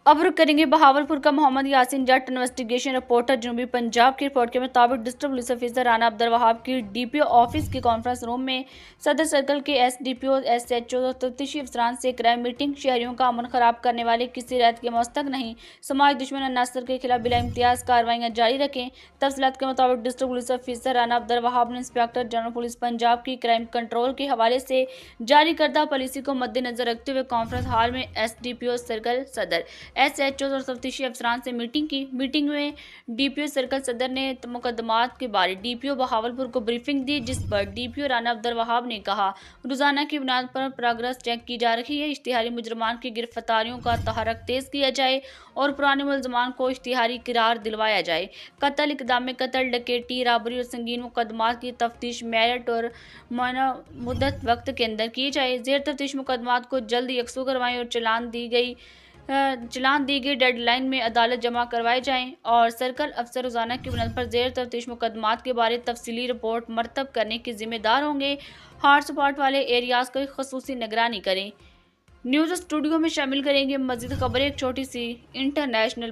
अब रुक करेंगे बहावलपुर का मोहम्मद यासीन जट इन्वेस्टिगेशन रिपोर्टर जनूबी पंजाब की रिपोर्ट के मुताबिक district police officer Rana Abdul Wahab की डीपीओ ऑफिस के कॉन्फ्रेंस रूम में सदर सर्कल के एसडीपीओ एसएचओ और तफ्तीशी अफसरान से क्राइम मीटिंग। शहरियों का अमन खराब करने वाले किसी रैत के मस्तक नहीं, समाज दुश्मन अनासर के खिलाफ बिला इम्तियाज कार्रवाइयाँ जारी रखें। तफसीलात के मुताबिक district police officer Rana Abdul Wahab ने इंस्पेक्टर जनरल पुलिस पंजाब की क्राइम कंट्रोल के हवाले से जारी करदा पॉलिसी को मद्देनजर रखते हुए कॉन्फ्रेंस हॉल में एसडीपीओ सर्कल सदर एसएचओ और तफ्तीशी अफसरान से मीटिंग की। मीटिंग में डीपीओ सर्कल सदर ने मुकदमात के बारे डीपीओ बहावलपुर को ब्रीफिंग दी, जिस पर डीपीओ राना अब्दुल वहाब ने कहा रोजाना की बुनियाद पर प्रोग्रेस चेक की जा रही है, इश्तिहारी मुजरमान की गिरफ्तारियों का तहरक तेज किया जाए और पुराने मुलजमान को इश्तिहारी करार दिलवाया जाए। कत्ल, इक़दाम कत्ल, डकैती, राबरी और संगीन मुकदमात की तफ्तीश मेरिट और मुद्दत वक्त के अंदर की जाए। जेर तफ्तीश मुकदमात को जल्द यकसू करवाएं और चलान दी गई डेडलाइन में अदालत जमा करवाए जाएं और सर्कल अफसर रोजाना की बुनियाद पर जेर तफ्तीश मुकदमात के बारे तफसीली रिपोर्ट मरतब करने के जिम्मेदार होंगे। हॉट स्पॉट वाले एरियाज की खसूसी निगरानी करें। न्यूज़ स्टूडियो में शामिल करेंगे मज़ीद खबरें। एक छोटी सी इंटरनेशनल